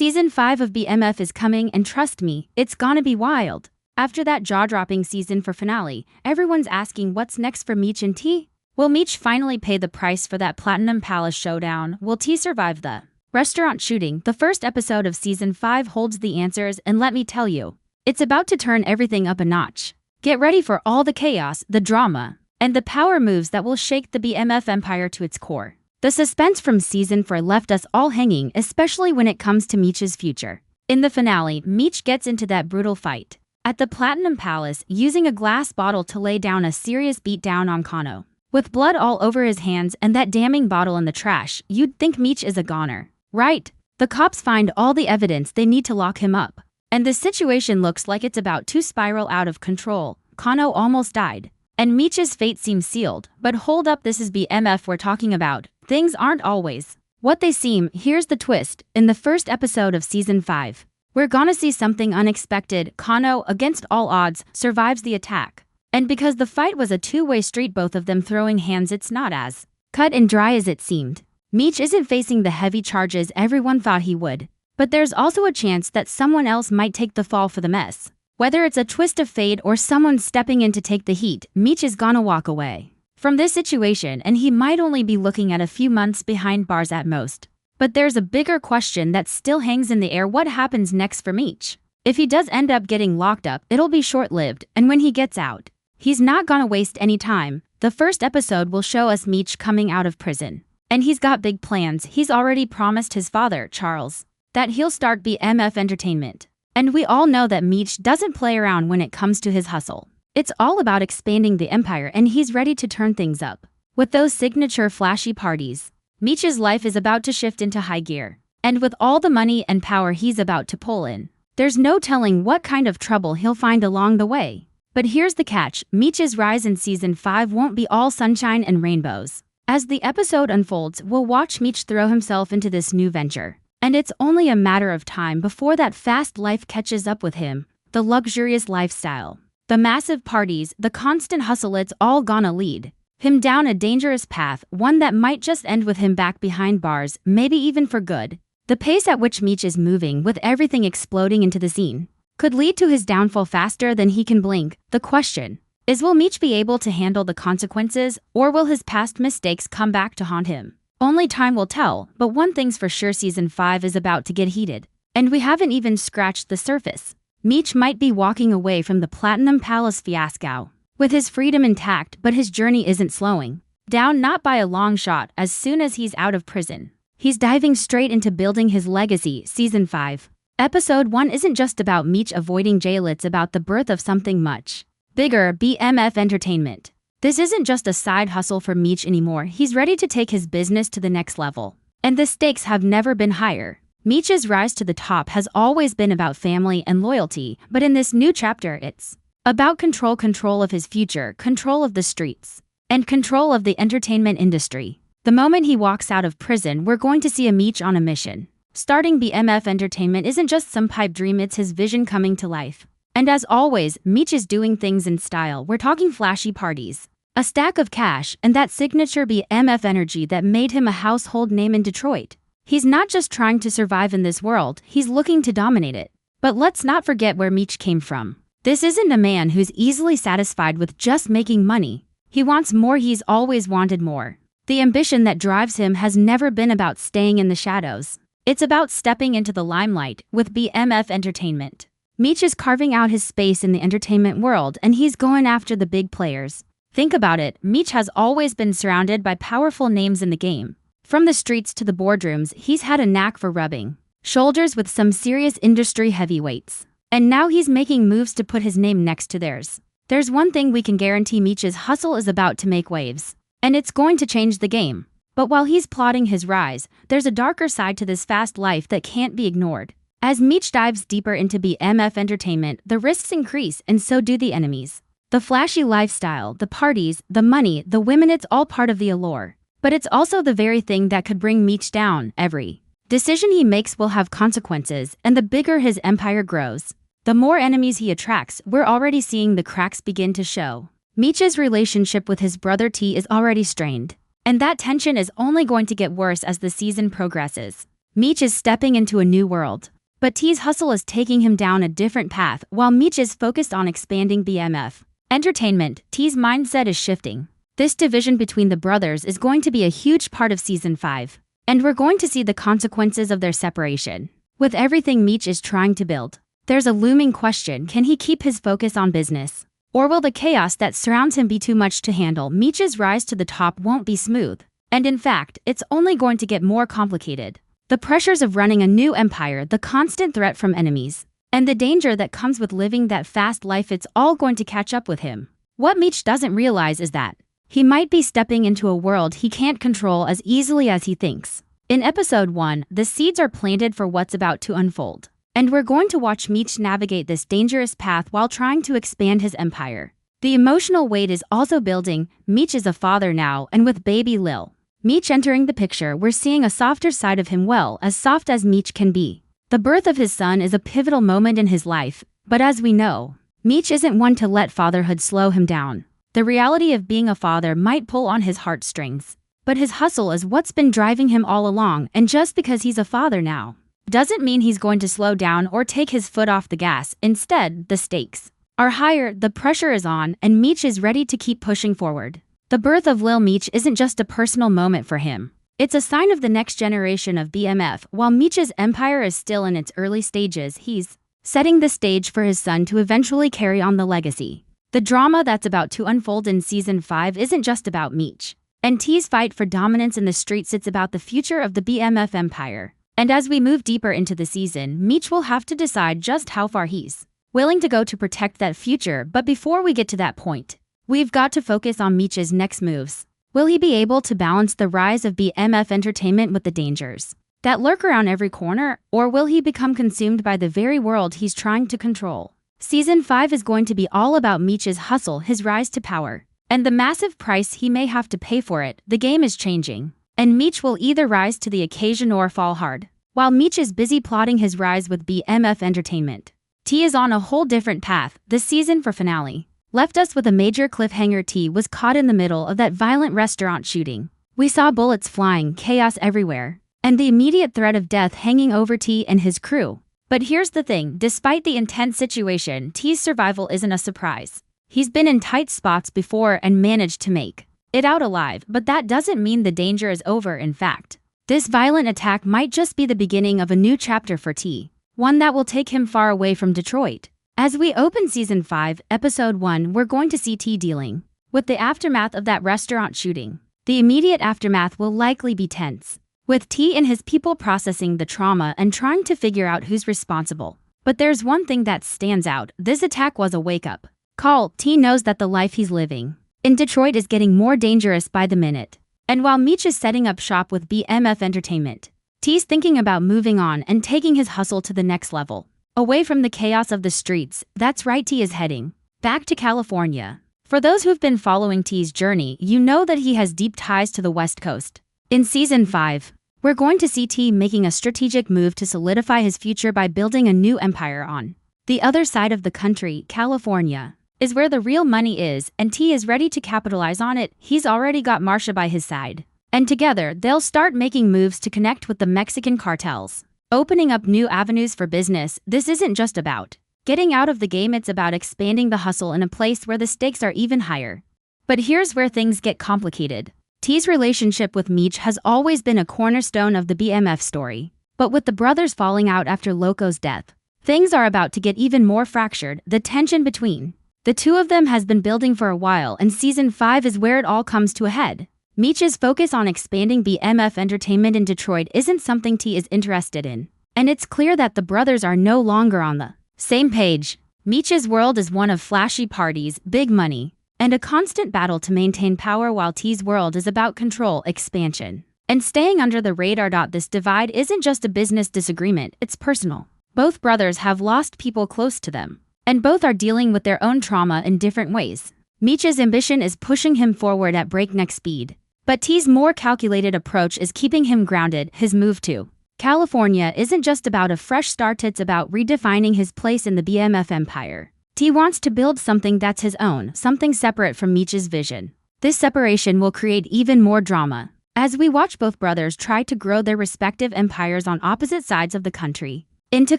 Season 5 of BMF is coming, and trust me, it's gonna be wild. After that jaw-dropping season for finale, everyone's asking what's next for Meech and T. Will Meech finally pay the price for that Platinum Palace showdown? Will T survive the restaurant shooting? The first episode of Season 5 holds the answers, and let me tell you, it's about to turn everything up a notch. Get ready for all the chaos, the drama, and the power moves that will shake the BMF empire to its core. The suspense from Season 4 left us all hanging, especially when it comes to Meech's future. In the finale, Meech gets into that brutal fight at the Platinum Palace, using a glass bottle to lay down a serious beatdown on Kano. With blood all over his hands and that damning bottle in the trash, you'd think Meech is a goner, right? The cops find all the evidence they need to lock him up, and the situation looks like it's about to spiral out of control. Kano almost died, and Meech's fate seems sealed. But hold up, this is BMF we're talking about. Things aren't always what they seem. Here's the twist. In the first episode of Season 5, we're gonna see something unexpected. Kano, against all odds, survives the attack. And because the fight was a two-way street, both of them throwing hands, it's not as cut and dry as it seemed. Meech isn't facing the heavy charges everyone thought he would. But there's also a chance that someone else might take the fall for the mess. Whether it's a twist of fate or someone stepping in to take the heat, Meech is gonna walk away from this situation, and he might only be looking at a few months behind bars at most. But there's a bigger question that still hangs in the air. What happens next for Meech? If he does end up getting locked up, it'll be short-lived, and when he gets out, he's not gonna waste any time. The first episode will show us Meech coming out of prison, and he's got big plans. He's already promised his father, Charles, that he'll start BMF Entertainment. And we all know that Meech doesn't play around when it comes to his hustle. It's all about expanding the empire, and he's ready to turn things up. With those signature flashy parties, Meech's life is about to shift into high gear. And with all the money and power he's about to pull in, there's no telling what kind of trouble he'll find along the way. But here's the catch. Meech's rise in Season 5 won't be all sunshine and rainbows. As the episode unfolds, we'll watch Meech throw himself into this new venture. And it's only a matter of time before that fast life catches up with him. The luxurious lifestyle, the massive parties, the constant hustle, it's all gonna lead him down a dangerous path, one that might just end with him back behind bars, maybe even for good. The pace at which Meech is moving, with everything exploding into the scene, could lead to his downfall faster than he can blink. The question is, will Meech be able to handle the consequences, or will his past mistakes come back to haunt him? Only time will tell, but one thing's for sure, Season 5 is about to get heated. And we haven't even scratched the surface. Meech might be walking away from the Platinum Palace fiasco with his freedom intact, but his journey isn't slowing down, not by a long shot. As soon as he's out of prison, he's diving straight into building his legacy. Season 5, Episode 1 isn't just about Meech avoiding jail, it's about the birth of something much bigger. BMF Entertainment. This isn't just a side hustle for Meech anymore. He's ready to take his business to the next level. And the stakes have never been higher. Meech's rise to the top has always been about family and loyalty, but in this new chapter it's about control of his future, control of the streets, and control of the entertainment industry. The moment he walks out of prison, we're going to see a Meech on a mission. Starting BMF Entertainment isn't just some pipe dream, it's his vision coming to life. And as always, Meech is doing things in style. We're talking flashy parties, a stack of cash, and that signature BMF energy that made him a household name in Detroit. He's not just trying to survive in this world, he's looking to dominate it. But let's not forget where Meech came from. This isn't a man who's easily satisfied with just making money. He wants more, he's always wanted more. The ambition that drives him has never been about staying in the shadows. It's about stepping into the limelight. With BMF Entertainment, Meech is carving out his space in the entertainment world, and he's going after the big players. Think about it, Meech has always been surrounded by powerful names in the game. From the streets to the boardrooms, he's had a knack for rubbing shoulders with some serious industry heavyweights. And now he's making moves to put his name next to theirs. There's one thing we can guarantee, Meech's hustle is about to make waves. And it's going to change the game. But while he's plotting his rise, there's a darker side to this fast life that can't be ignored. As Meech dives deeper into BMF Entertainment, the risks increase, and so do the enemies. The flashy lifestyle, the parties, the money, the women, it's all part of the allure. But it's also the very thing that could bring Meech down. Every decision he makes will have consequences, and the bigger his empire grows, the more enemies he attracts. We're already seeing the cracks begin to show. Meech's relationship with his brother T is already strained, and that tension is only going to get worse as the season progresses. Meech is stepping into a new world. But T's hustle is taking him down a different path while Meech is focused on expanding BMF Entertainment. T's mindset is shifting. This division between the brothers is going to be a huge part of Season 5. And we're going to see the consequences of their separation. With everything Meech is trying to build, there's a looming question: can he keep his focus on business? Or will the chaos that surrounds him be too much to handle? Meech's rise to the top won't be smooth. And in fact, it's only going to get more complicated. The pressures of running a new empire, the constant threat from enemies, and the danger that comes with living that fast life, it's all going to catch up with him. What Meech doesn't realize is that he might be stepping into a world he can't control as easily as he thinks. In episode 1, the seeds are planted for what's about to unfold. And we're going to watch Meech navigate this dangerous path while trying to expand his empire. The emotional weight is also building. Meech is a father now, and with baby Lil Meech entering the picture, we're seeing a softer side of him, well, as soft as Meech can be. The birth of his son is a pivotal moment in his life, but as we know, Meech isn't one to let fatherhood slow him down. The reality of being a father might pull on his heartstrings, but his hustle is what's been driving him all along, and just because he's a father now doesn't mean he's going to slow down or take his foot off the gas. Instead, the stakes are higher, the pressure is on, and Meech is ready to keep pushing forward. The birth of Lil Meech isn't just a personal moment for him. It's a sign of the next generation of BMF. While Meech's empire is still in its early stages, he's setting the stage for his son to eventually carry on the legacy. The drama that's about to unfold in Season 5 isn't just about Meech and T's fight for dominance in the streets, it's about the future of the BMF empire. And as we move deeper into the season, Meech will have to decide just how far he's willing to go to protect that future. But before we get to that point, we've got to focus on Meech's next moves. Will he be able to balance the rise of BMF Entertainment with the dangers that lurk around every corner, or will he become consumed by the very world he's trying to control? Season 5 is going to be all about Meech's hustle, his rise to power, and the massive price he may have to pay for it. The game is changing, and Meech will either rise to the occasion or fall hard. While Meech is busy plotting his rise with BMF Entertainment, T is on a whole different path. This season for finale left us with a major cliffhanger. T was caught in the middle of that violent restaurant shooting. We saw bullets flying, chaos everywhere, and the immediate threat of death hanging over T and his crew. But here's the thing, despite the intense situation, T's survival isn't a surprise. He's been in tight spots before and managed to make it out alive, but that doesn't mean the danger is over. In fact, this violent attack might just be the beginning of a new chapter for T, one that will take him far away from Detroit. As we open Season 5, Episode 1, we're going to see T dealing with the aftermath of that restaurant shooting. The immediate aftermath will likely be tense, with T and his people processing the trauma and trying to figure out who's responsible. But there's one thing that stands out. This attack was a wake-up call. T knows that the life he's living in Detroit is getting more dangerous by the minute. And while Meech is setting up shop with BMF Entertainment, T's thinking about moving on and taking his hustle to the next level. Away from the chaos of the streets, that's right, T is heading back to California. For those who've been following T's journey, you know that he has deep ties to the West Coast. In Season 5, we're going to see T making a strategic move to solidify his future by building a new empire on the other side of the country. California is where the real money is, and T is ready to capitalize on it. He's already got Marsha by his side, and together they'll start making moves to connect with the Mexican cartels, opening up new avenues for business. This isn't just about getting out of the game, it's about expanding the hustle in a place where the stakes are even higher. But here's where things get complicated. T's relationship with Meech has always been a cornerstone of the BMF story, but with the brothers falling out after Loco's death, things are about to get even more fractured. The tension between the two of them has been building for a while, and Season 5 is where it all comes to a head. Meech's focus on expanding BMF Entertainment in Detroit isn't something T is interested in, and it's clear that the brothers are no longer on the same page. Meech's world is one of flashy parties, big money, and a constant battle to maintain power, while T's world is about control, expansion, and staying under the radar. This divide isn't just a business disagreement, it's personal. Both brothers have lost people close to them, and both are dealing with their own trauma in different ways. Meech's ambition is pushing him forward at breakneck speed, but T's more calculated approach is keeping him grounded. His move to California isn't just about a fresh start, it's about redefining his place in the BMF empire. T wants to build something that's his own, something separate from Meech's vision. This separation will create even more drama. as we watch both brothers try to grow their respective empires on opposite sides of the country into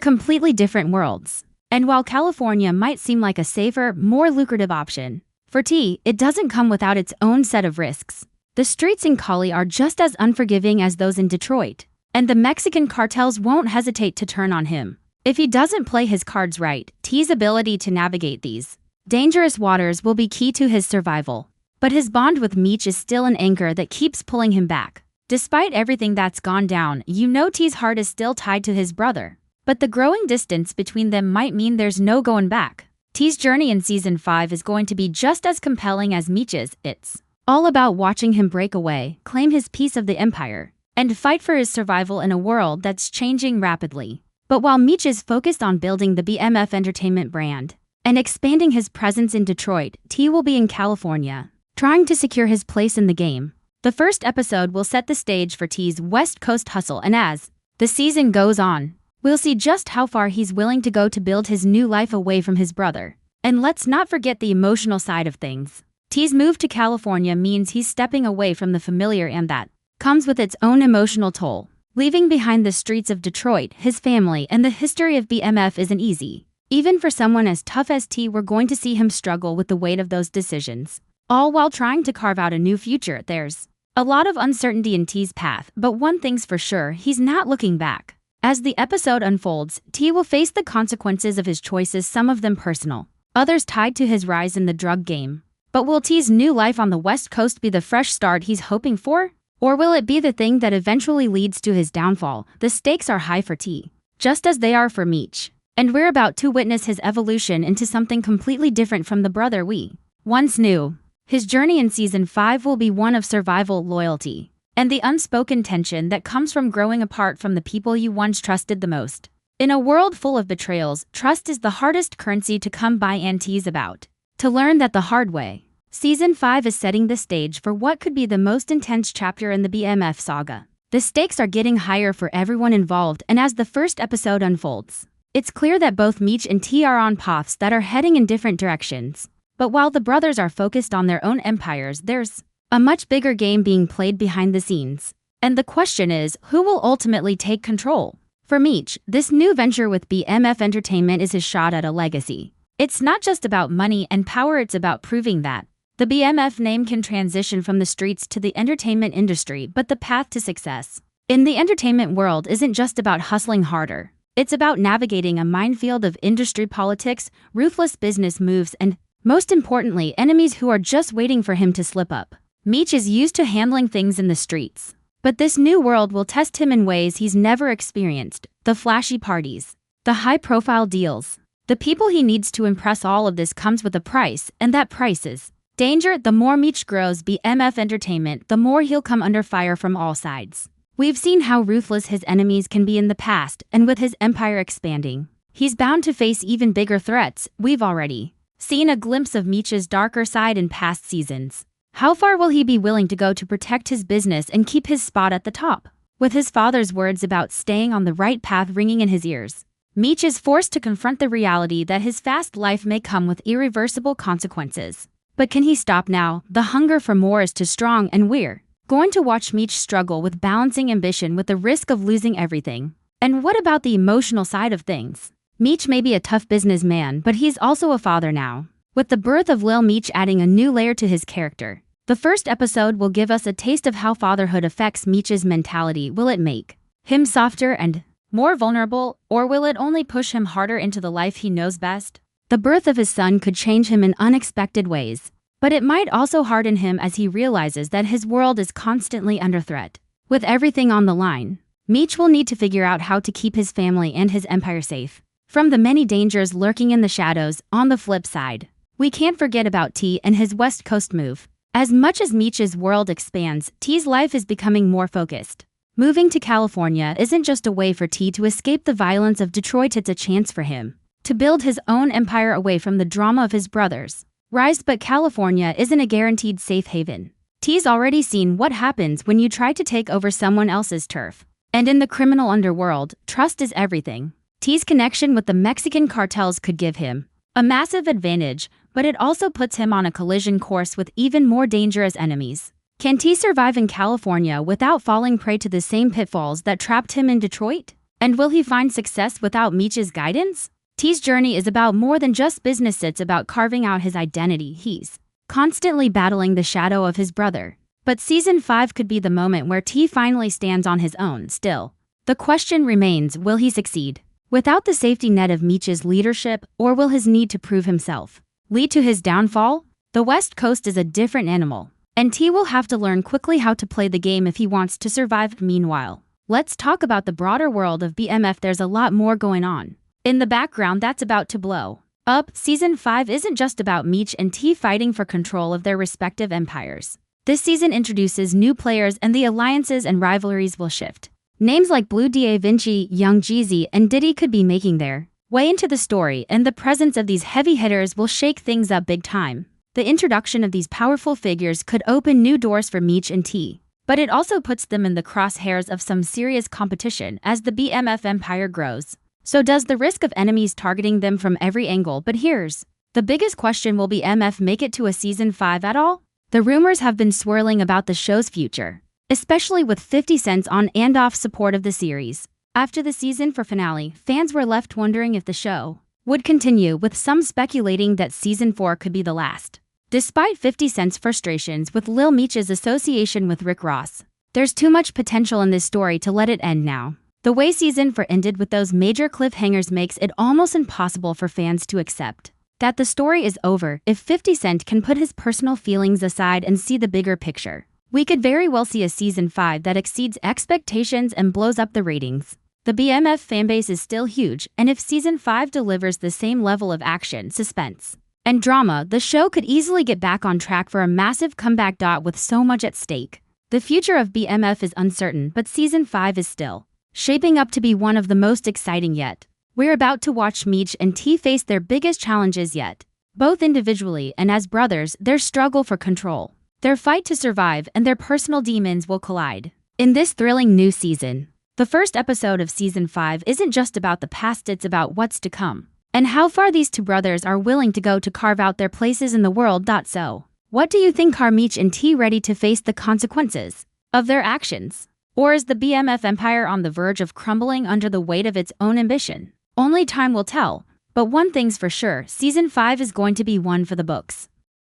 completely different worlds. And while California might seem like a safer, more lucrative option, for T, it doesn't come without its own set of risks. The streets in Cali are just as unforgiving as those in Detroit, and the Mexican cartels won't hesitate to turn on him if he doesn't play his cards right. T's ability to navigate these dangerous waters will be key to his survival. But his bond with Meech is still an anchor that keeps pulling him back. Despite everything that's gone down, T's heart is still tied to his brother. But the growing distance between them might mean there's no going back. T's journey in Season 5 is going to be just as compelling as Meech's. It's all about watching him break away, claim his piece of the empire, and fight for his survival in a world that's changing rapidly. But while Meech is focused on building the BMF Entertainment brand and expanding his presence in Detroit, T will be in California, trying to secure his place in the game. The first episode will set the stage for T's West Coast hustle, and as the season goes on, we'll see just how far he's willing to go to build his new life away from his brother. And let's not forget the emotional side of things. T's move to California means he's stepping away from the familiar, and that comes with its own emotional toll. Leaving behind the streets of Detroit, his family, and the history of BMF isn't easy. Even for someone as tough as T, we're going to see him struggle with the weight of those decisions, all while trying to carve out a new future. There's a lot of uncertainty in T's path, but one thing's for sure, he's not looking back. As the episode unfolds, T will face the consequences of his choices, some of them personal, others tied to his rise in the drug game. But will T's new life on the West Coast be the fresh start he's hoping for? Or will it be the thing that eventually leads to his downfall? The stakes are high for T, just as they are for Meech. And we're about to witness his evolution into something completely different from the brother we once knew. His journey in Season 5 will be one of survival, loyalty, and the unspoken tension that comes from growing apart from the people you once trusted the most. In a world full of betrayals, trust is the hardest currency to come by, and T's about to learn that the hard way. Season 5 is setting the stage for what could be the most intense chapter in the BMF saga. The stakes are getting higher for everyone involved, and as the first episode unfolds, it's clear that both Meech and T are on paths that are heading in different directions. But while the brothers are focused on their own empires, there's a much bigger game being played behind the scenes. And the question is, who will ultimately take control? For Meech, this new venture with BMF Entertainment is his shot at a legacy. It's not just about money and power, it's about proving that the BMF name can transition from the streets to the entertainment industry, but the path to success in the entertainment world isn't just about hustling harder. It's about navigating a minefield of industry politics, ruthless business moves, and, most importantly, enemies who are just waiting for him to slip up. Meech is used to handling things in the streets, but this new world will test him in ways he's never experienced. The flashy parties, the high-profile deals, the people he needs to impress. All of this comes with a price, and that price is danger. The more Meech grows BMF Entertainment, the more he'll come under fire from all sides. We've seen how ruthless his enemies can be in the past, and with his empire expanding, he's bound to face even bigger threats. We've already seen a glimpse of Meech's darker side in past seasons. How far will he be willing to go to protect his business and keep his spot at the top? With his father's words about staying on the right path ringing in his ears, Meech is forced to confront the reality that his fast life may come with irreversible consequences. But can he stop now? The hunger for more is too strong, and we're going to watch Meech struggle with balancing ambition with the risk of losing everything. And what about the emotional side of things? Meech may be a tough businessman, but he's also a father now, with the birth of Lil Meech adding a new layer to his character. The first episode will give us a taste of how fatherhood affects Meech's mentality. Will it make him softer and more vulnerable, or will it only push him harder into the life he knows best? The birth of his son could change him in unexpected ways, but it might also harden him as he realizes that his world is constantly under threat. With everything on the line, Meech will need to figure out how to keep his family and his empire safe from the many dangers lurking in the shadows. On the flip side, we can't forget about T and his West Coast move. As much as Meech's world expands, T's life is becoming more focused. Moving to California isn't just a way for T to escape the violence of Detroit, it's a chance for him to build his own empire away from the drama of his brothers' rise. But California isn't a guaranteed safe haven. T's already seen what happens when you try to take over someone else's turf. And in the criminal underworld, trust is everything. T's connection with the Mexican cartels could give him a massive advantage, but it also puts him on a collision course with even more dangerous enemies. Can T survive in California without falling prey to the same pitfalls that trapped him in Detroit? And will he find success without Meech's guidance? T's journey is about more than just business, it's about carving out his identity. He's constantly battling the shadow of his brother. But Season 5 could be the moment where T finally stands on his own. Still, the question remains, will he succeed without the safety net of Meech's leadership, or will his need to prove himself lead to his downfall? The West Coast is a different animal, and T will have to learn quickly how to play the game if he wants to survive. Meanwhile, let's talk about the broader world of BMF. There's a lot more going on in the background that's about to blow up. Season 5 isn't just about Meech and T fighting for control of their respective empires. This season introduces new players, and the alliances and rivalries will shift. Names like Blue Da Vinci, Young Jeezy, and Diddy could be making their way into the story, and the presence of these heavy hitters will shake things up big time. The introduction of these powerful figures could open new doors for Meech and T, but it also puts them in the crosshairs of some serious competition as the BMF empire grows. So does the risk of enemies targeting them from every angle? But here's the biggest question, will BMF make it to a Season 5 at all? The rumors have been swirling about the show's future, especially with 50 Cent's on and off support of the series. After the season finale, fans were left wondering if the show would continue, with some speculating that Season 4 could be the last. Despite 50 Cent's frustrations with Lil Meech's association with Rick Ross, there's too much potential in this story to let it end now. The way Season 4 ended with those major cliffhangers makes it almost impossible for fans to accept that the story is over. If 50 Cent can put his personal feelings aside and see the bigger picture, we could very well see a Season 5 that exceeds expectations and blows up the ratings. The BMF fanbase is still huge, and if Season 5 delivers the same level of action, suspense, and drama, the show could easily get back on track for a massive comeback. With so much at stake, the future of BMF is uncertain, but Season 5 is still shaping up to be one of the most exciting yet. We're about to watch Meech and T face their biggest challenges yet. Both individually and as brothers, their struggle for control, their fight to survive, and their personal demons will collide in this thrilling new season. The first episode of Season 5 isn't just about the past, it's about what's to come, and how far these two brothers are willing to go to carve out their places in the world. So, what do you think? Are Meech and T ready to face the consequences of their actions? Or is the BMF empire on the verge of crumbling under the weight of its own ambition? Only time will tell, but one thing's for sure, Season 5 is going to be one for the books.